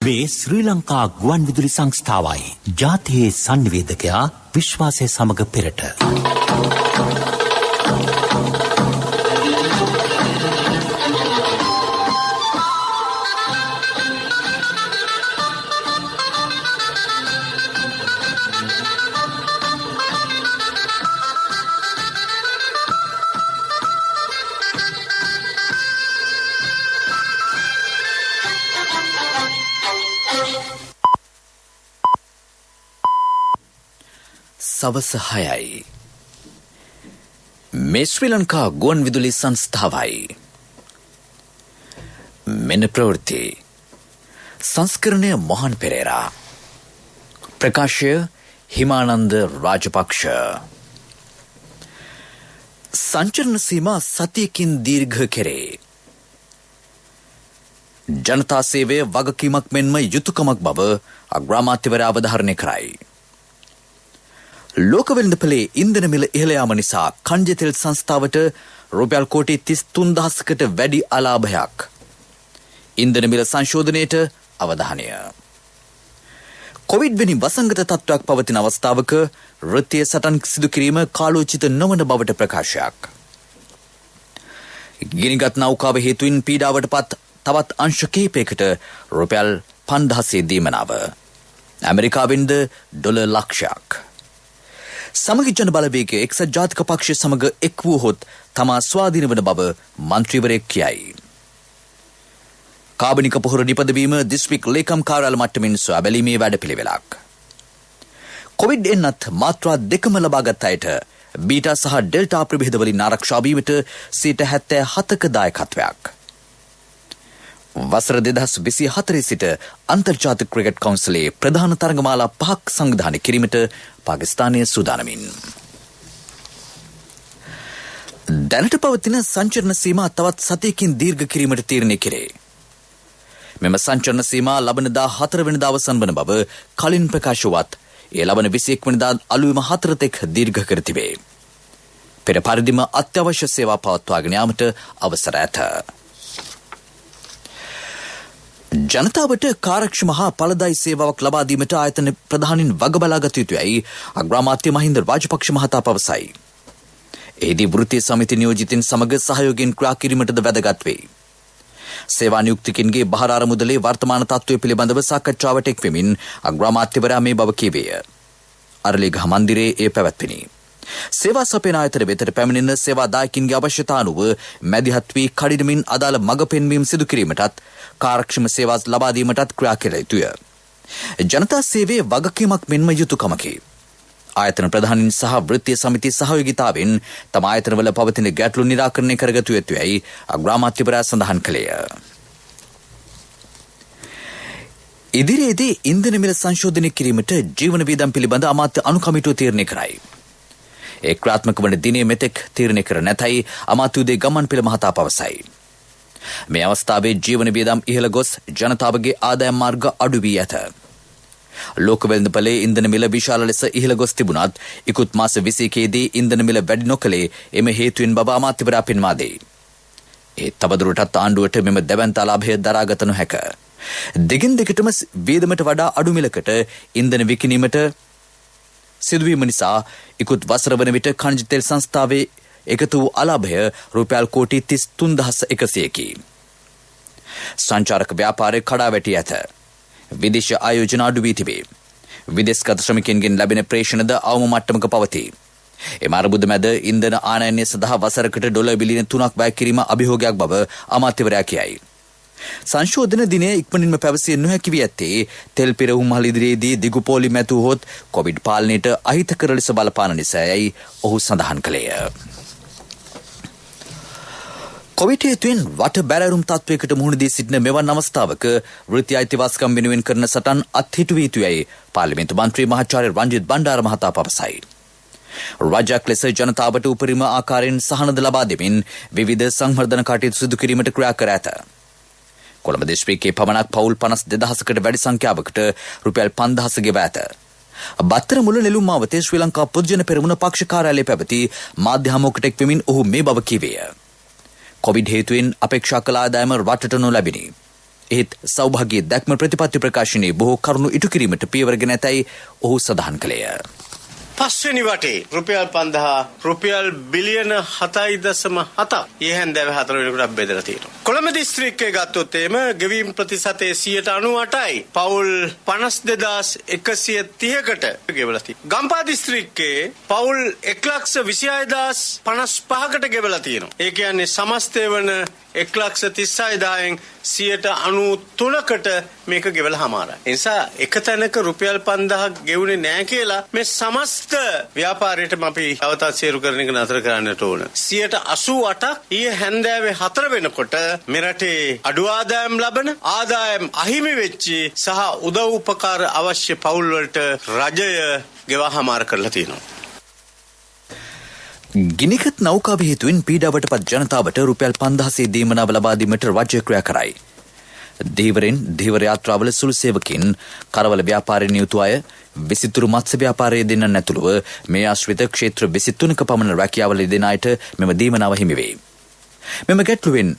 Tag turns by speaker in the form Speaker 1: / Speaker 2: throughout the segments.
Speaker 1: මේ ශ්‍රී ලංකා ගුවන් විදුලි සංස්ථාවයි ජාතියේ සංනිවේදකයා විශ්වාසය සමග පෙරට.
Speaker 2: සවස 6යි. මේ ශ්‍රී ලංකා ගුවන් විදුලි සංස්ථාවයි. මෙන්න ප්‍රවෘත්ති. සංස්කරණය මොහන් පෙරේරා. ප්‍රකාශය හිමානන්ද රාජපක්ෂ. සංචරණ සීමා සතියකින් දීර්ඝ කෙරේ. ජනතා සේවය වගකීමක් මෙන්ම යුතුයකමක් බව අග්‍රාමාත්‍යවරයා අවධාරණය කරයි. ලෝක වෙළඳපොලේ ඉන්ධන මිල ඉහළ යාම නිසා කන්ජ තෙල් සංස්ථාවට රුපියල් කෝටි 33000කට වැඩි අලාභයක්. ඉන්ධන මිල සංශෝධනයට අවධානය. කොවිඩ් වැනි වසංගත තත්ත්වයක් පවතින අවස්ථාවක වෘත්තීය සටන් සිදු කිරීම කාලෝචිත නොවන බවට ප්‍රකාශයක්. ගිනිගත් නෞකාව හේතුවෙන් පීඩාවට පත් තවත් අංශ කිහිපයකට රුපියල් 5000 දීමනාව. ඇමරිකාවෙන්ද ඩොලර් ලක්ෂයක්. සමගි ජන බලවේගය එක්සත් ජාතික පක්ෂය සමග එක් වූහොත් තමා ස්වාධීන වන බව මන්ත්‍රීවරයෙක් කියයි. කාබනික පොහොර නිපදවීම දිස්ත්‍රික් ලේකම් කාර්යාල මට්ටමින් සොයා බැලීමේ වැඩපිළිවෙලක්. කොවිඩ් එන්නත් මාත්‍රා දෙකම ලබාගත් අයට බීටා සහ ඩෙල්ටා ප්‍රභේද වලින් ආරක්ෂා වීමට 77%ක දායකත්වයක්. වසර 2024 සිට අන්තර්ජාතික ක්‍රිකට් කවුන්සිලේ ප්‍රධාන තරගමාලා 5ක් සංවිධානය කිරීමට පාකිස්තානය සූදානමින්. දැනට පවතින සංචරණ සීමා තවත් සතියකින් දීර්ඝ කිරීමට තීරණය කෙරේ. මෙම සංචරණ සීමා ලබන 14 වෙනිදා අවසන් වන බව කලින් ප්‍රකාශ වුවත් එය ලබන 21 වෙනිදා අලුයම 4 තෙක් දීර්ඝ කර තිබේ. පෙර පරිදිම අත්‍යවශ්‍ය සේවා පවත්වාගෙන යාමට අවසර ඇත. ජනතාවට කාර්යක්ෂම හා ඵලදායී සේවාවක් ලබා දීමට ආයතන ප්‍රධානින් වග බලාගත යුතුයයි අග්‍රාමාත්‍ය මහින්ද රාජපක්ෂ මහතා පවසයි. එහිදී වෘත්තීය සමිති නියෝජිතින් සමග සහයෝගයෙන් ක්‍රියා කිරීමටද වැදගත් වේ. සේවා නියුක්තිකින්ගේ බහර අරමුදලේ වර්තමාන තත්ත්වය පිළිබඳව සාකච්ඡාවට එක් වෙමින් අග්‍රාමාත්‍යවරයා මේ බව කීවේය. අරලිගහ මන්දිරයේ එය පැවැත්විණි. සේවා සපයන ආයතන වෙතට පැමිණෙන සේවා දායකින්ගේ අවශ්‍යතා අනුව මැදිහත් වී කඩිනමින් අදාළ මඟ පෙන්වීම සිදු කිරීමටත් කාර්යක්ෂම සේවා ලබා දීමටත් ක්‍රියා කළ යුතුය. ජනතා සේවයේ වගකීමක් මෙන්ම යුතුයකමකි. ආයතන ප්‍රධානින් සහ වෘත්තීය සමිති සහයෝගීතාවෙන් තම ආයතනවල පවතින ගැටලු නිරාකරණය කරගත යුතුයයි අග්‍රාමාත්‍යවරයා සඳහන් කළේය. ඉදිරියේදී ඉන්ධන මිල සංශෝධනය කිරීමට ජීවන වියදම් පිළිබඳ අමාත්‍ය අනුකමිටුව තීරණය කරයි. ඒ ක්‍රියාත්මක වන දිනේ මෙතෙක් තීරණය කර නැතයි අමාත්‍ය උදේ ගම්මන්පිල මහතා පවසයි. මේ අවස්ථාවේ ජීවන වියදම් ඉහළ ගොස් ජනතාවගේ ආදායම් මාර්ග අඩු වී ඇත. ලෝක වෙළඳපොලේ ඉන්ධන මිල විශාල ලෙස ඉහළ ගොස් තිබුණත් ඉකුත් මාස 21දී ඉන්ධන මිල වැඩි නොකළේ එම හේතුවෙන් බව අමාත්‍යවරයා පෙන්වා දෙයි. ඒ තවදුරටත් ආණ්ඩුවට මෙම දැවැන්ත ලාභය දරාගත නොහැක. දෙකින් දෙකටම වියදමට වඩා අඩු මිලකට ඉන්ධන විකිණීමට සිදුවීම නිසා ඉකුත් වසර වන විට කනිජ තෙල් සංස්ථාවේ එකතු වූ අලාභය රුපියල් කෝටි 33100කි. සංචාරක ව්‍යාපාරය කඩා වැටී ඇත. විදේශ ආයෝජන අඩු වී තිබේ. විදේශගත ශ්‍රමිකයන්ගෙන් ලැබෙන ප්‍රේෂණද අවම මට්ටමක පවතී. එම අර්බුද මැද ඉන්ධන ආනයනය සඳහා වසරකට ඩොලර් බිලියන 3ක් වැය කිරීම අභියෝගයක් බව අමාත්‍යවරයා කියයි. සංශෝධන දිනය ඉක්මනින්ම පැවසිය නොහැකි වී ඇත්තේ තෙල් පිරවුම් මහල් ඉදිරියේදී දිගු පෝලි මැතුවහොත් කොවිඩ් පාලනයට අහිතකර ලෙස බලපාන නිසායයි ඔහු සඳහන් කළේය. කොවිඩ් හේතුවෙන් වට බැරෑරුම් තත්වයකට මුහුණ දී සිටින මෙවන් අවස්ථාවක වෘත්තීය අයිතිවාසිකම් වෙනුවෙන් කරන සටන් අත්හිටු වී යුතුයයි පාර්ලිමේන්තු මන්ත්‍රී මහාචාර්ය රංජිත් බණ්ඩාර මහතා පවසයි. රජයක් ලෙස ජනතාවට උපරිම ආකාරයෙන් සහනද ලබා දෙමින් විවිධ සංවර්ධන කටයුතු සිදු කිරීමට ක්‍රියා කර ඇත. කොළඹ දිස්ත්‍රික්කයේ පමණක් පවුල් 52000කට වැඩි සංඛ්‍යාවකට රුපියල් 5000 ගෙවා ඇත. බත්තර මුල නෙළුම් මාවතේ ශ්‍රී ලංකා පොදුජන පෙරමුණ පක්ෂ කාර්යාලයේ පැවති මාධ්‍ය හමුවකට එක් වෙමින් ඔහු මේ බව කීවේය. කොවිඩ් හේතුවෙන් අපේක්ෂා කළ ආදායම රටට නොලැබිනි. එහෙත් සෞභාග්‍ය දැක්ම ප්‍රතිපත්ති ප්‍රකාශනයේ බොහෝ කරුණු ඉටු කිරීමට පියවර ගෙන ඇතැයි ඔහු සඳහන් කළේය.
Speaker 3: පස්වෙනි වටේ රුපියල් 5000 රුපියල් බිලියන 7.7 ඒ හැන්දෑව 4 වෙනිකට බෙදලා තියෙනවා. කොළඹ දිස්ත්‍රික්කයේ ගත්තොත් එම ගෙවීම් ප්‍රතිශතයේ 98%යි පවුල් 52130කට ගෙවලා තියෙනවා. ගම්පහ දිස්ත්‍රික්කයේ පවුල් 1,26,55කට ගෙවලා තියෙනවා. ඒ කියන්නේ සමස්තය වන 1,36,000න් 93%කට මේක ගෙවලා හමාරයි. ඒ නිසා එක තැනක රුපියල් 5000ක් ගෙවුනේ නැහැ කියලා මේ සමස්ත ව්‍යාපාරයටම අපි අවතාසීරු කරන එක නතර කරන්නට ඕන. 88%ක් ඊයේ හැන්දෑවේ 4 වෙනකොට මෙරටේ අඩු ආදායම් ලබන ආදායම් අහිමි වෙච්චි සහ උදව් උපකාර අවශ්‍ය පවුල් වලට රජය ගෙවා හමාර කරලා තියෙනවා.
Speaker 2: ගිනිගත් නෞකාව හේතුවෙන් පීඩාවට පත් ජනතාවට රුපියල් 5000 දීමනාව ලබා දීමට රජය ක්‍රියා කරයි. ධීවරෙන් ධීවර යාත්‍රාවල සුළු සේවකින් කරවල ව්‍යාපාරයේ නියුතු අය විසිතුරු මත්ස්‍ය ව්‍යාපාරයේ දෙන්නන් ඇතුළුව මේ ආශ්‍රිත ක්ෂේත්‍ර 23ක පමණ රැකියාවල දෙන අයට මෙම දීමනාව හිමි වේ. මෙම ගැටලුවෙන්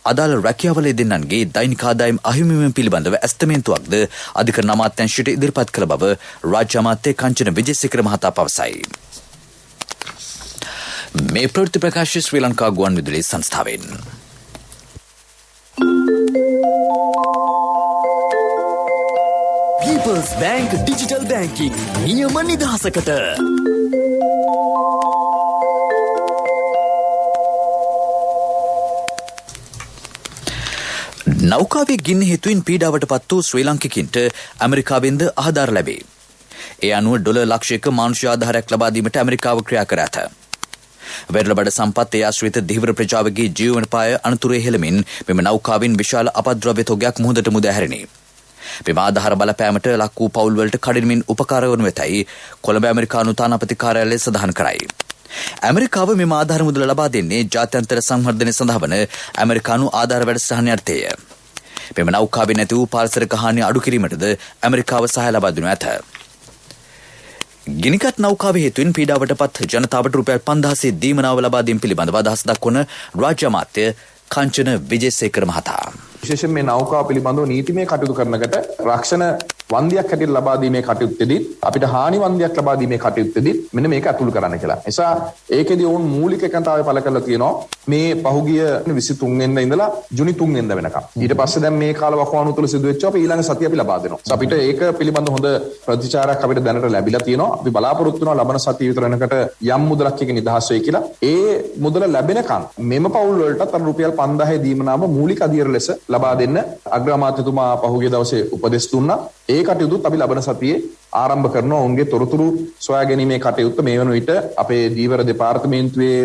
Speaker 2: අදාළ රැකියාවල දෙන්නන්ගේ දෛනික ආදායම් අහිමිවීම පිළිබඳව ඇස්තමේන්තුවක්ද අධිකරණ අමාත්‍යාංශයට ඉදිරිපත් කළ බව රාජ්‍ය අමාත්‍ය කංචන විජේසේකර මහතා පවසයි. මේ ප්‍රවෘත්ති ප්‍රකාශය ශ්‍රී ලංකා ගුවන් විදුලි සංස්ථාවෙන්.
Speaker 1: People's Bank Digital Banking නියම නිදහසකට.
Speaker 2: නෞකාවේ ගින්න හේතුවෙන් පීඩාවට පත් වූ ශ්‍රී ලාංකිකයින්ට ඇමරිකාවෙන්ද ආධාර ලැබේ. ඒ අනුව ඩොලර් ලක්ෂයක මානුෂ්‍ය ආධාරයක් ලබා දීමට ඇමරිකාව ක්‍රියා කර ඇත. වෙරළබඩ සම්පත් ඒ ආශ්‍රිත ධීවර ප්‍රජාවගේ ජීවන පාය අනතුරේ හෙළමින් මෙම නෞකාවෙන් විශාල අපද්‍රව්‍ය තොගයක් මුහුදට මුදා හැරිණි. මෙම ආධාර බලපෑමට ලක් වූ පවුල් වලට කඩිනමින් උපකාර වනු වෙතයි කොළඹ ඇමරිකානු තානාපති කාර්යාලය සඳහන් කරයි. ඇමරිකාව මෙම ආධාර මුදල ලබා දෙන්නේ ජාත්‍යන්තර සංවර්ධනය සඳහා වන ඇමරිකානු ආධාර වැඩසටහන යටතේය. මෙම නෞකාවේ නැති වූ පාරිසරික හානිය අඩු කිරීමටද ඇමරිකාව සහාය ලබා දෙනු ඇත. ගිනිගත් නෞකාව හේතුවෙන් පීඩාවට පත් ජනතාවට රුපියල් 5000 දීමනාව ලබා දීම පිළිබඳව අදහස් දක්වන රාජ්‍ය අමාත්‍ය කංචන විජේසේකර මහතා.
Speaker 4: විශේෂයෙන් මේ නෞකාව පිළිබඳව නීතිමය කටයුතු කරනකට රක්ෂණ වන්දියක් හැටියට ලබා දීමේ කටයුත්තේදී අපිට හානි වන්දියක් ලබා දීමේ කටයුත්තේදී මෙන්න මේක අතුල් කරන්න කියලා. නිසා ඒකෙදී වුන් මූලික එකතාවය පළ කරලා තියෙනවා මේ පහුගිය 23 වෙනිදා ඉඳලා ජුනි 3 වෙනිදා වෙනකම්. ඊට පස්සේ දැන් මේ කාල වකවානු තුල සිදු වෙච්ච අපි ඊළඟ සතිය අපි ලබා දෙනවා. අපිට ඒක පිළිබඳ හොඳ ප්‍රතිචාරයක් අපිට දැනට ලැබිලා තියෙනවා. අපි බලාපොරොත්තු වෙනවා ලබන සතිය විතර වෙනකට යම් මුදලක් එක නිදහස් වෙයි කියලා. ඒ මුදල ලැබෙනකම් මෙම පවුල් වලට අර රුපියල් 5000 දීමනාව මූලික අධීර ලෙස ලබා දෙන්න අග්‍රාමාත්‍යතුමා පහුගිය දවසේ උපදෙස් දුන්නා. ඒ කටයුතුත් අපි ලබන සතියේ ආරම්භ කරනවා. ඔවුන්ගේ තොරතුරු සොයා ගැනීමේ කටයුත්ත මේ වන විට අපේ දීවර දෙපාර්තමේන්තුවේ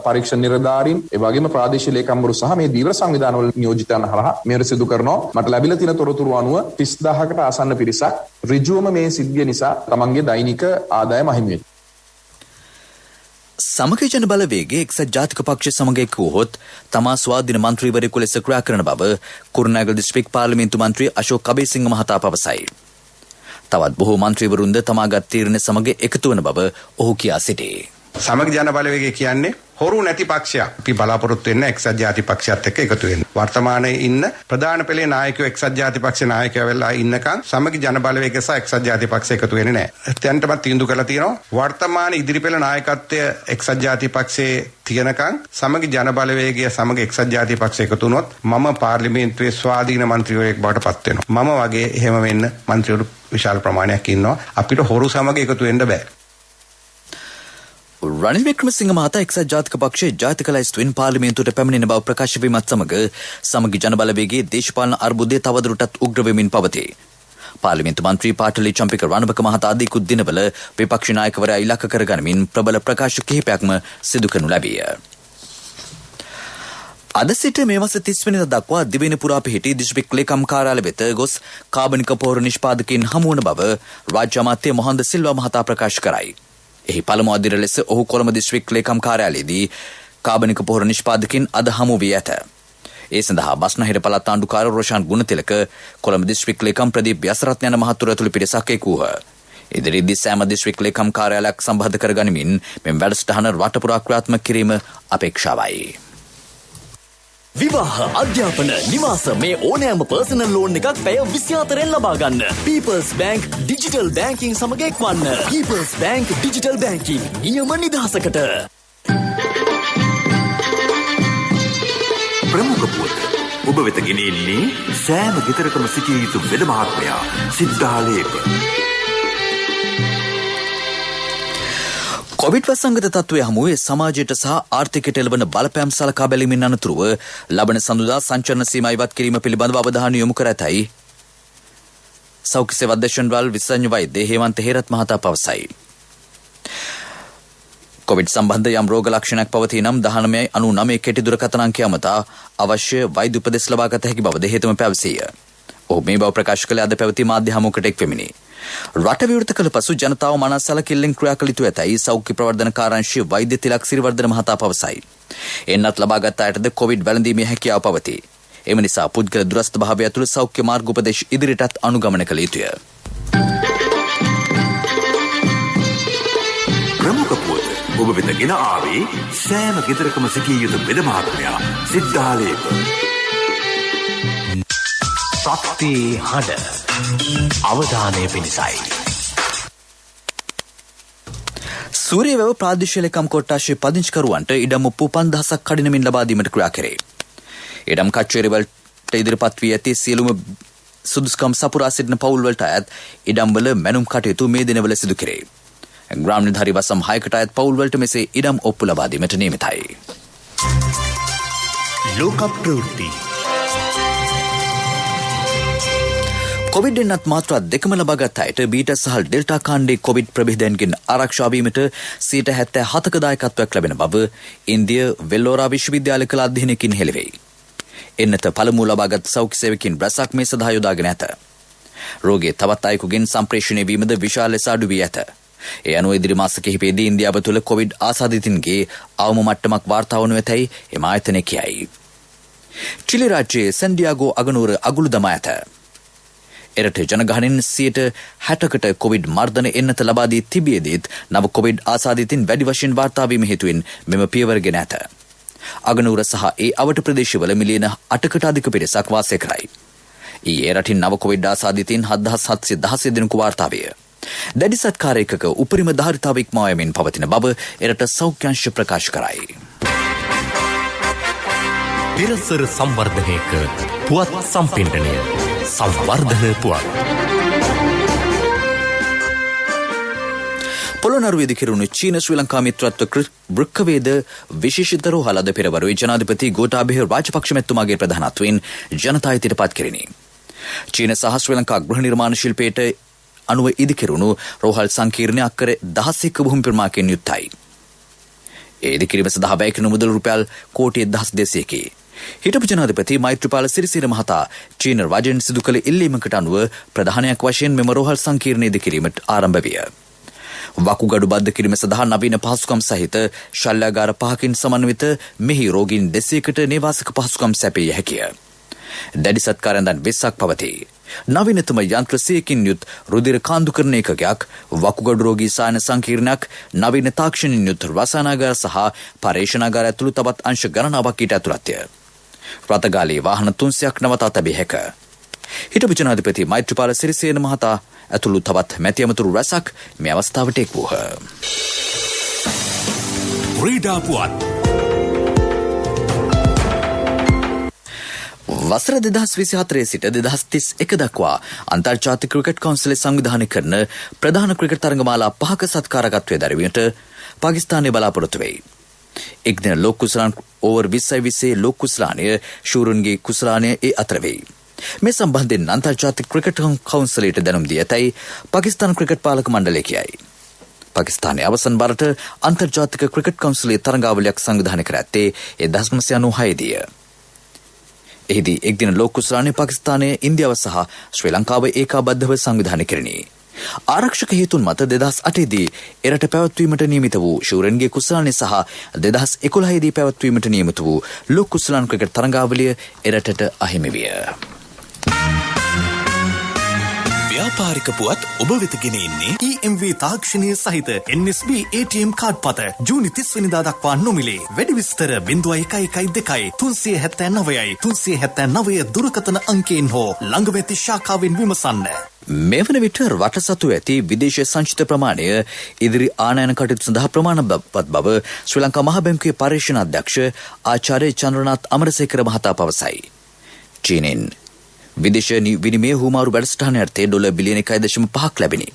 Speaker 4: පරීක්ෂණ නිලධාරීන් ඒ වගේම ප්‍රාදේශීය ලේකම්වරු සහ මේ දීවර සංවිධානවල නියෝජිතයන් හරහා මේක සිදු කරනවා. මට ලැබිලා තියෙන තොරතුරු අනුව 30000කට ආසන්න පිරිසක් ඍජුවම මේ සිද්ධිය නිසා තමන්ගේ දෛනික ආදායම අහිමි වෙනවා.
Speaker 2: සමගි ජන බලවේගයේ එක්සත් ජාතික පක්ෂ සමග එක් වූහොත් තමා ස්වාධීන මන්ත්‍රීවරයෙකු ලෙස ක්‍රියා කරන බව කුරුණෑගල දිස්ත්‍රික් පාර්ලිමේන්තු මන්ත්‍රී අශෝක් අබේසිංහ මහතා පවසයි. තවත් බොහෝ මන්ත්‍රීවරුන්ද තමාගත් තීරණ සමග එකතු වන බව ඔහු කියා සිටී.
Speaker 5: සමග ජන බලවේගය කියන්නේ හොරු නැති පක්ෂයක්. අපි බලාපොරොත්තු වෙන එක්සත් ජාතික පක්ෂයත් එක්ක එකතු වෙන්න. වර්තමානයේ ඉන්න ප්‍රධාන පෙළේ නායකයෝ එක්සත් ජාතික පක්ෂ නායකයෝ වෙලා ඉන්නකම් සමග ජන බලවේගය සහ එක්සත් ජාතික පක්ෂ එකතු වෙන්නේ නැහැ. දැනටමත් තීන්දුව කරලා තියෙනවා. වර්තමාන ඉදිරි පෙළ නායකත්වය එක්සත් ජාතික පක්ෂයේ තියෙනකම් සමග ජන බලවේගය සමග එක්සත් ජාතික පක්ෂ එකතු වුණොත් මම පාර්ලිමේන්තුවේ ස්වාධීන මන්ත්‍රීවරයෙක් බවට පත් වෙනවා. මම වගේ එහෙම වෙන්න මන්ත්‍රීවරු විශාල ප්‍රමාණයක් ඉන්නවා. අපිට හොරු සමග එකතු වෙන්න බෑ.
Speaker 2: රනිල් වික්‍රමසිංහ මහතා එක්සත් ජාතික පක්ෂයේ ජාතික ලැයිස්තුවෙන් පාර්ලිමේන්තුවට පැමිණෙන බව ප්‍රකාශ වීමත් සමග සමගි ජන බලවේගයේ දේශපාලන අර්බුදය තවදුරටත් උග්‍ර වෙමින් පවතී. පාර්ලිමේන්තු මන්ත්‍රී පාටලි චම්පික රණවක මහතා අධිකුත් දිනවල විපක්ෂ නායකවරයා ඉලක්ක කරගනිමින් ප්‍රබල ප්‍රකාශ කිහිපයක්ම සිදු කරනු ලැබිය. අද සිට මේ මාස 30 වෙනිදා දක්වා දිවයින පුරා පිහිටි දිස්ත්‍රික් ලේකම් කාර්යාලය වෙත ගොස් කාබනික පොහොර නිෂ්පාදකයන් හමු වන බව රාජ්‍ය අමාත්‍ය මොහන්ද සිල්වා මහතා ප්‍රකාශ කරයි. එහි පළමු අදියර ලෙස ඔහු කොළඹ දිස්ත්‍රික් ලේකම් කාර්යාලයේදී කාබනික පොහොර නිෂ්පාදකයන් අද හමු වී ඇත. ඒ සඳහා බස්නාහිර පළාත් ආණ්ඩුකාර රොෂාන් ගුණතිලක කොළඹ දිස්ත්‍රික් ලේකම් ප්‍රදීප් යසරත්න යන මහතුරු ඇතුළු පිරිසක් එක් වූහ. ඉදිරියේදී සෑම දිස්ත්‍රික් ලේකම් කාර්යාලයක් සම්බන්ධ කරගනිමින් මෙම වැඩසටහන රට පුරා ක්‍රියාත්මක කිරීම අපේක්ෂාවයි.
Speaker 6: විවාහ අධ්‍යාපන නිවාස මේ ඕනෑම පර්සනල් ලෝන් එකක් පැය 24න් ලබා ගන්න. People's Bank Digital Banking සමග එක්වන්න. People's Bank Digital Banking නියම නිදහසකට.
Speaker 1: ප්‍රමුඛ පුවත් ඔබ වෙත ගෙනෙන්නේ සෑම ගෙදරකම සිටිය යුතු වෙද මහත්මයා සිද්ධාලේප.
Speaker 2: කොවිඩ් වසංගත තත්ත්වය හමුවේ සමාජයට සහ ආර්ථිකයට එළවන බලපෑම් සලකා බැලීමෙන් අනතුරුව ලබන සඳුදා සංචරණ සීමා ඉවත් කිරීම පිළිබඳව අවධානය යොමු කර ඇතැයි සෞඛ්‍ය සේවා අධ්‍යක්ෂණවල විශේෂඥ වෛද්‍ය හේමන්ත හේරත් මහතා පවසයි. කොවිඩ් සම්බන්ධ යම් රෝග ලක්ෂණයක් පවතී නම් 1999 කෙටි දුරකථන අංකය මත අවශ්‍ය වෛද්‍ය උපදෙස් ලබා ගත හැකි බවද හේතුම පැවසීය. ඔහු මේ බව ප්‍රකාශ කළ අද පැවති මාධ්‍ය හමුවකට එක් වෙමිනි. රට විවෘත කළ පසු ජනතාව මනස් සැලකිල්ලෙන් ක්‍රියා කළ යුතු ඇතැයි සෞඛ්‍ය ප්‍රවර්ධන කාර්යාංශයේ වෛද්‍ය තිලක් සිරිවර්ධන මහතා පවසයි. එන්නත් ලබාගත් අයටද කොවිඩ් වැළඳීමේ හැකියාව පවතී. එම නිසා පුද්ගල දුරස්ථ භාවය ඇතුළු සෞඛ්‍ය මාර්ග උපදේශ ඉදිරියටත් අනුගමනය කළ යුතුය.
Speaker 1: ප්‍රමුඛ පුවත් ඔබ වෙත ගෙන ආවේ සෑම ගෙදරකම සිටිය යුතු වෙද මහත්මයා සිද්ධාලේප.
Speaker 6: ශක්ති හඬ අවධානය පිණිසයි.
Speaker 2: සූරියවැව ප්‍රාදේශීය ලේකම් කොට්ටාශයේ පදිංචිකරුවන්ට ඉඩම් ඔප්පු 5000ක් කඩිනමින් ලබා දීමට ක්‍රියා කෙරේ. ඉඩම් කච්චේරි වලට ඉදිරිපත් වී ඇති සියලුම සුදුසුකම් සපුරා සිටින පවුල් වලට අයත් ඉඩම්වල මැනුම් කටයුතු මේ දිනවල සිදු කෙරේ. ග්‍රාම නිලධාරී වසම් 6කට අයත් පවුල් වලට මෙසේ ඉඩම් ඔප්පු ලබා දීමට නියමිතයි.
Speaker 6: ලෝක ප්‍රවෘත්ති
Speaker 2: කොවිඩ් එන්නත් මාත්‍රා දෙකම ලබාගත් අයට බීටා සහ ඩෙල්ටා කාණ්ඩේ කොවිඩ් ප්‍රභේදයන්ගෙන් ආරක්ෂා වීමට 77ක දායකත්වයක් ලැබෙන බව ඉන්දිය වෙල්ලෝරා විශ්වවිද්‍යාලය කළ අධ්‍යයනයකින් හෙළිවෙයි. එන්නත පළමුව ලබාගත් සෞඛ්‍ය සේවකින් රැසක් මේ සඳහා යොදාගෙන ඇත. රෝගී තවත් අයෙකුගෙන් සම්ප්‍රේෂණය වීමද විශාල ලෙස අඩු වී ඇත. ඒ අනුව ඉදිරි මාස කිහිපයේදී ඉන්දියාව තුළ කොවිඩ් ආසාදිතින්ගේ අවම මට්ටමක් වාර්තා වනු ඇතැයි එම ආයතනය කියයි. චිලි රාජ්‍යයේ සැන්ඩියාගෝ අගනුවර අගුළු දමා ඇත. එරට ජනගහනයෙන් 60%කට කොවිඩ් මර්ධන එන්නත ලබා දී තිබියදීත් නව කොවිඩ් ආසාදිතින් වැඩි වශයෙන් වාර්තා වීම හේතුවෙන් මෙම පියවර ගෙන ඇත. අගනුවර සහ ඒ අවට ප්‍රදේශවල මිලියන 8කට අධික පිරිසක් වාසය කරයි. ඊයේ රටින් නව කොවිඩ් ආසාදිතින් 7716 දෙනෙකු වාර්තා විය. දැඩි සත්කාර එකක උපරිම ධාරිතාව ඉක්මවා යමින් පවතින බව එරට සෞඛ්‍ය අංශ ප්‍රකාශ කරයි.
Speaker 6: පෙරසර සංවර්ධනයක පුවත් සම්පින්ඩනය සංවර්ධන පුවත්.
Speaker 2: පොළොන්නරුවේදී කෙරුණු චීන ශ්‍රී ලංකා මිත්‍රත්ව වෘක්කවේද විශේෂිත රෝහල අද පෙරවරුවේ ජනාධිපති ගෝඨාභය රාජපක්ෂ මැතිතුමාගේ ප්‍රධානත්වයෙන් ජනතා හිතට පත් කෙරිණි. චීන සහ ශ්‍රී ලංකා ගෘහ නිර්මාණ ශිල්පයට අනුව ඉදිකෙරුණු රෝහල් සංකීර්ණය අක්කර 1000ක භූමි ප්‍රමාණයකින් යුක්තයි. ඒ ඉදිකිරීම සඳහා වැය කරන මුදල් රුපියල් කෝටි 1200කි. හිටපු ජනාධිපති මෛත්‍රීපාල සිරිසේන මහතා චීන රජයෙන් සිදු කළ ඉල්ලීමකට අනුව ප්‍රධානයක් වශයෙන් මෙම රෝහල් සංකීර්ණය ඉදිකිරීමට ආරම්භ විය. වකුගඩු බද්ධ කිරීම සඳහා නවීන පහසුකම් සහිත ශල්‍යාගාර 5කින් සමන්විත මෙහි රෝගීන් 200කට නේවාසික පහසුකම් සැපිය හැකිය. දැඩි සත්කාරයන් 20ක් පවතී. නවීනතම යන්ත්‍ර 100කින් යුත් රුධිර කාන්දු කරන ඒකකයක්, වකුගඩු රෝගී සායන සංකීර්ණයක්, නවීන තාක්ෂණින් යුත් රසායනාගාර සහ පරීක්ෂණාගාර ඇතුළු තවත් අංශ ගණනාවක් ඊට ඇතුළත්ය. රථගාලී වාහන 300ක් නවතා තැබිය හැක. හිටපු ජනාධිපති මෛත්‍රීපාල සිරිසේන මහතා ඇතුළු තවත් මැති ඇමතුරු රැසක් මේ අවස්ථාවට එක් වූහ.
Speaker 6: ක්‍රීඩා පුවත්
Speaker 2: වසර 2024 සිට 2031 දක්වා අන්තර්ජාතික ක්‍රිකට් කවුන්සිලය සංවිධානය කරන ප්‍රධාන ක්‍රිකට් තරගමාලා 5ක සත්කාරකත්වයේ දැරවීමට පාකිස්තානය බලාපොරොත්තු වෙයි. එක්දින ලෝක කුසලාන ඕවර් 2020 ලෝක කුසලානය ශූරුන්ගේ කුසලානය ඒ අතර වෙයි. මේ සම්බන්ධයෙන් අන්තර්ජාතික ක්‍රිකට් කවුන්සිලයට දැනුම් දී ඇතැයි පාකිස්තාන ක්‍රිකට් පාලක මණ්ඩලය කියයි. පාකිස්තානයේ අවසන් බරට අන්තර්ජාතික ක්‍රිකට් කවුන්සිලයේ තරගාවලියක් සංවිධානය කර ඇත්තේ 1996 දී. එහිදී එක්දින ලෝක කුසලානය පාකිස්තානය, ඉන්දියාව සහ ශ්‍රී ලංකාව ඒකාබද්ධව සංවිධානය කෙරිණි. ආරක්ෂක හේතුන් මත 2008 දී එරට පැවැත්වීමට නියමිත වූ ශූරන්ගේ කුසලානය සහ 2011 දී පැවැත්වීමට නියමිත වූ ලෝක කුසලාන ක්‍රිකට් තරගාවලිය එරටට අහිමි විය.
Speaker 1: ව්‍යාපාරික පුවත් ඔබ වෙත ගෙන එන්නේ
Speaker 6: EMV තාක්ෂණය සහිත NSB ATM කාඩ් පත ජූනි 30 වෙනිදා දක්වා නොමිලේ. වැඩි විස්තර 0112 379 379 දුරකථන අංකයෙන් හෝ ළඟ ඇති ශාඛාවෙන් විමසන්න.
Speaker 2: මේ වන විට රටසතු ඇති විදේශ සංචිත ප්‍රමාණය ඉදිරි ආනයන කටයුතු සඳහා ප්‍රමාණවත් බව ශ්‍රී ලංකා මහ බැංකුවේ පරීක්ෂණ අධ්‍යක්ෂ ආචාර්ය චන්ද්‍රනාත් අමරසේකර මහතා පවසයි. චීනෙන් විදේශ විනිමය හුවමාරු වැඩසටහන යටතේ ඩොලර් බිලියන 1.5ක් ලැබිනි.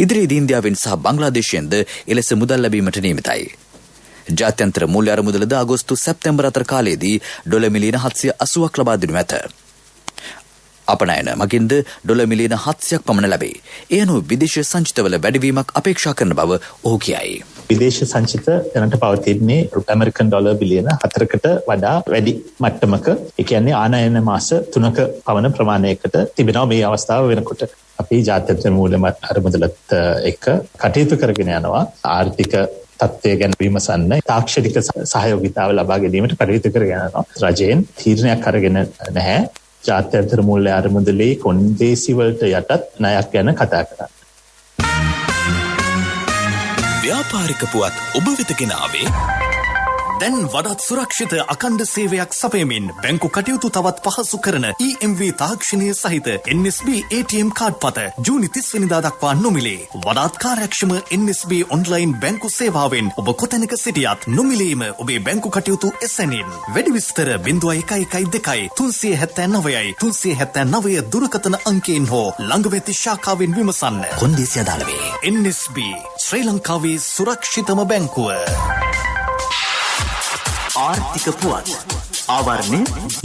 Speaker 2: ඉදිරියේදී ඉන්දියාවෙන් සහ බංග්ලාදේශයෙන්ද එලෙස මුදල් ලැබීමට නියමිතයි. ජාත්‍යන්තර මූල්‍ය අරමුදලද අගෝස්තු සැප්තැම්බර් අතර කාලයේදී ඩොලර් මිලියන 780ක් ලබා දෙනු ඇත. අපනයන මගින්ද ඩොලර් මිලියන 700ක් පමණ ලැබේ. ඒ අනුව විදේශ සංචිතවල වැඩිවීමක් අපේක්ෂා කරන බව ඔහු කියයි.
Speaker 7: විදේශ සංචිත දැනට පවතින්නේ ඇමරිකන් ඩොලර් බිලියන 4කට වඩා වැඩි මට්ටමක. ඒ කියන්නේ ආනයන මාස 3ක පමණ ප්‍රමාණයකට තිබෙනවා මේ අවස්ථාව වෙනකොට. අපි ජාත්‍යන්තර මූල්‍ය අරමුදලත් එක්ක කටයුතු කරගෙන යනවා. ආර්ථික තත්ත්වය ගැන විමසන්න තාක්ෂණික සහයෝගිතාව ලබා ගැනීමට කටයුතු කරගෙන යනවා. රජයෙන් තීරණයක් අරගෙන නැහැ. ජාත්‍යන්තර මූල්‍ය අරමුදලේ කොන්දේසි වලට යටත් ණයක් ගැන කතා කරන්නේ.
Speaker 1: ව්‍යාපාරික පුවත් ඔබ වෙත ගෙන ආවේ
Speaker 6: දැන් වඩාත් සුරක්ෂිත අඛණ්ඩ සේවයක් සපයමින් බැංකු කටයුතු තවත් පහසු කරන EMV තාක්ෂණය සහිත NSB ATM කාඩ් පත ජූනි 30 වෙනිදා දක්වා නොමිලේ. වඩාත් කාර්යක්ෂම NSB ඔන්ලයින් බැංකු සේවාවෙන් ඔබ කොතැනක සිටියත් නොමිලේම ඔබේ බැංකු කටයුතු එසැනින්. වැඩි විස්තර 0112 379 379 දුරකථන අංකයෙන් හෝ ළඟ ඇති ශාඛාවෙන් විමසන්න.
Speaker 1: කොන්දේසි අදාළ වේ.
Speaker 6: NSB ශ්‍රී ලංකාවේ සුරක්ෂිතම බැංකුව.
Speaker 1: ආර්ථික පුවත් ආවරණය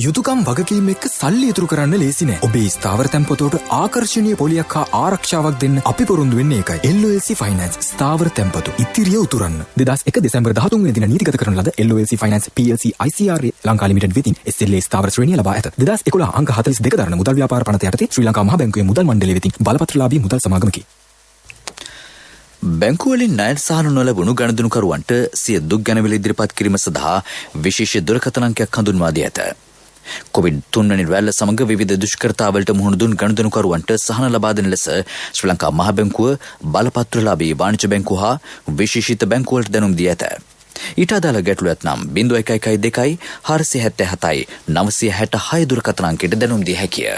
Speaker 8: යුතුයකම් වගකීම් එක්ක සල්ලි ඉතුරු කරන්න ලේසි නෑ. ඔබේ ස්ථාවර තැන්පතට ආකර්ෂණීය පොලියක් හා ආරක්ෂාවක් දෙන්න අපි පොරොන්දු වෙන්නේ ඒකයි. LOLC Finance ස්ථාවර තැන්පතු ඉතිරිය උතුරන්න. 2001 දෙසැම්බර් 13 වෙනි දින නීතිගත කරන ලද LOLC Finance PLC ICRA Lanka limited වෙතින් SLA ස්ථාවර ශ්‍රේණිය ලබා ඇත. 2011 අංක 42 දරන මුදල් ව්‍යාපාර පනත යටතේ ශ්‍රී ලංකා මහ බැංකුවේ මුදල් මණ්ඩලය වෙතින් බලපත්‍රලාභී මුදල් සමාගමකි.
Speaker 2: බැංකුවලින් ණය සහන නොලැබුණු ගණදුනුකරුවන්ට සිය දුක් ගැන ඉදිරිපත් කිරීම සඳහා විශේෂ දුරකථන අංකයක් හඳුන්වා දී ඇත. කොවිඩ්-3 වැනි රැල්ල සමග විවිධ දුෂ්කරතාවලට මුහුණ දුන් ගණදුනුකරුවන්ට සහන ලබා දෙන ලෙස ශ්‍රී ලංකා මහ බැංකුව බලපත්‍රලාභී වාණිජ බැංකුව හා විශේෂිත බැංකුවලට දැනුම් දී ඇත. ඊට අදාළ ගැටලු ඇතනම් 0112 477 966 දුරකථන අංකයට දැනුම් දිය හැකිය.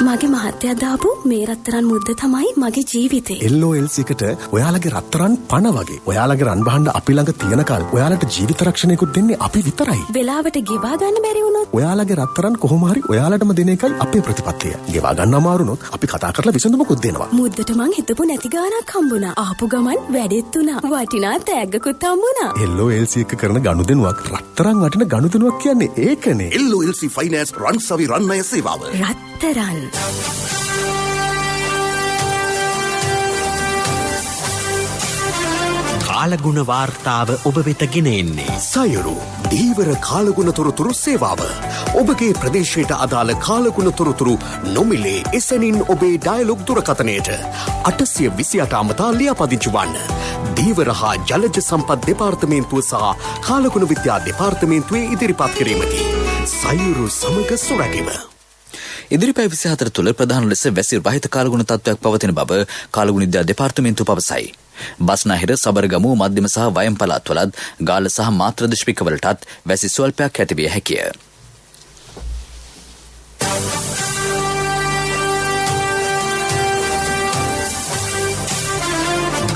Speaker 9: මගේ මහත්තයා දාපු මේ රත්තරන් මුද්ද තමයි මගේ ජීවිතේ.
Speaker 8: LOLC එකට ඔයාලගේ රත්තරන් පණ වගේ. ඔයාලගේ රන් බහන්න අපි ළඟ තියනකල් ඔයාලට ජීවිත රක්ෂණයකුත් දෙන්නේ අපි විතරයි.
Speaker 9: වෙලාවට ගෙවා ගන්න බැරි වුණොත්
Speaker 8: ඔයාලගේ රත්තරන් කොහොම හරි ඔයාලටම දෙන එකයි අපේ ප්‍රතිපත්තිය. ගෙවා ගන්න අමාරුනොත් අපි කතා කරලා විසඳුමකුත් දෙනවා.
Speaker 9: මුද්දට මං හිතපු නැති ගාණක් හම්බුණා. ආපු ගමන් වැඩෙත් උනා. වටිනා තෑග්ගකුත් හම්බුණා.
Speaker 8: LOLC එක කරන ගනුදෙනුවක් රත්තරන් වටින ගනුදෙනුවක් කියන්නේ ඒකනේ.
Speaker 1: LOLC Finance රන්සවි රන්නය සේවාව.
Speaker 9: රත්තරන්
Speaker 1: කාලගුණ වාර්තාව ඔබ වෙත ගෙන එන්නේ
Speaker 6: සයුරු දීවර කාලගුණ තොරතුරු සේවාව. ඔබගේ ප්‍රදේශයට අදාළ කාලගුණ තොරතුරු නොමිලේ එසැනින් ඔබේ ඩයලොග් දුරකථනයට 828 අමතා ලියාපදිංචි වන්න. දීවර හා ජලජ සම්පත් දෙපාර්තමේන්තුව සහ කාලගුණ විද්‍යා දෙපාර්තමේන්තුවේ ඉදිරිපත් කිරීමකි. සයුරු සමග සුරැකීම.
Speaker 2: ඉදිරි පැය 24 තුළ ප්‍රධාන ලෙස වැසි රහිත කාලගුණ තත්ත්වයක් පවතින බව කාලගුණ විද්‍යා දෙපාර්තමේන්තුව පවසයි. බස්නාහිර, සබරගමු, මධ්‍යම සහ වයම් පළාත්වලත් ගාල්ල සහ මාත්‍ර දිස්ත්‍රික්කවලටත් වැසි ස්වල්පයක් ඇතිවිය හැකිය.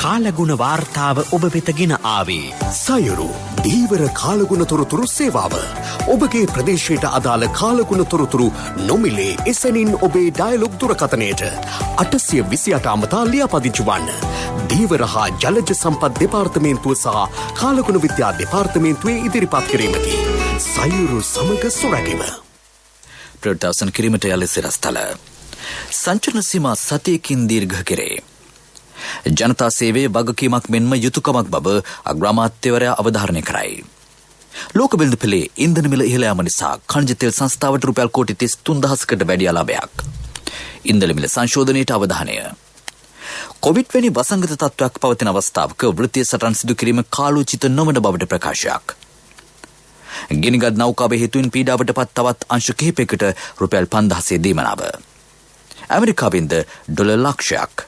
Speaker 1: කාලගුණ වාර්තාව ඔබ වෙත ගෙන ආවේ
Speaker 6: සයුරු දීවර කාලගුණ තොරතුරු සේවාව. ඔබගේ ප්‍රදේශයට අදාළ කාලගුණ තොරතුරු නොමිලේ එසැනින් ඔබේ ඩයලොග් දුරකථනයට 828 අමතා ලියාපදිංචි වන්න. දීවර හා ජලජ සම්පත් දෙපාර්තමේන්තුව සහ කාලගුණ විද්‍යා දෙපාර්තමේන්තුවේ ඉදිරිපත් කිරීමකි. සයුරු සමග සුරැකීම.
Speaker 2: ප්‍රවෘත්ති කිරීමට යලි සිරස්තල සංචලන සීමා සතියකින් දීර්ඝ කෙරේ. ජනතා සේවයේ වගකීමක් මෙන්ම යුතුයකමක් බව අග්‍රාමාත්‍යවරයා අවධාරණය කරයි. ලෝක බිඳ පෙළේ ඉන්ධන මිල ඉහළ යාම නිසා ඛනිජ තෙල් සංස්ථාවට රුපියල් කෝටි 33000කට වැඩි ලාභයක්. ඉන්ධන මිල සංශෝධනයට අවධානය. කොවිඩ් වැනි වසංගත තත්ත්වයක් පවතින අවස්ථාවක වෘත්තීය සටන් සිදු කිරීම කාලෝචිත නොවන බවට ප්‍රකාශයක්. ගිනිගත් නෞකාවේ හේතුවෙන් පීඩාවට පත් තවත් අංශ කිහිපයකට රුපියල් 5000 දීමනාව. ඇමරිකාවෙන්ද ඩොලර් ලක්ෂයක්.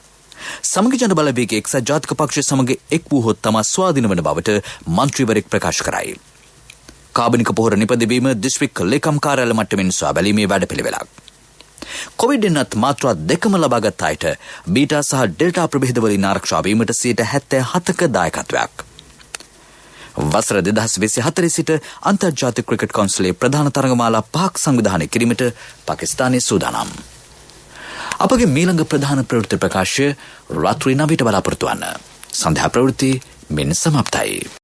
Speaker 2: සමගි ජන බලවේගයේ එක්සත් ජාතික පක්ෂය සමග එක් වූහොත් තමා ස්වාධීන වන බවට මන්ත්‍රීවරයෙක් ප්‍රකාශ කරයි. කාබනික පොහොර නිපදවීම දිස්ත්‍රික් ලේකම් කාර්යාල මට්ටමින් සොයා බැලීමේ වැඩපිළිවෙලක්. කොවිඩ්-19 මාත්‍රා දෙකම ලබාගත් අයට බීටා සහ ඩෙල්ටා ප්‍රභේදවලින් ආරක්ෂා වීමට 77%ක දායකත්වයක්. වසර 2024 සිට අන්තර්ජාතික ක්‍රිකට් කවුන්සිලේ ප්‍රධාන තරගමාලා 5ක් සංවිධානය කිරීමට පාකිස්තානයේ සූදානම්. අපගේ මීළඟ ප්‍රධාන ප්‍රවෘත්ති ප්‍රකාශය රාත්‍රී 9ට බලාපොරොත්තු වන්න. සන්ධ්‍යා ප්‍රවෘත්ති මෙන්න සමාප්තයි.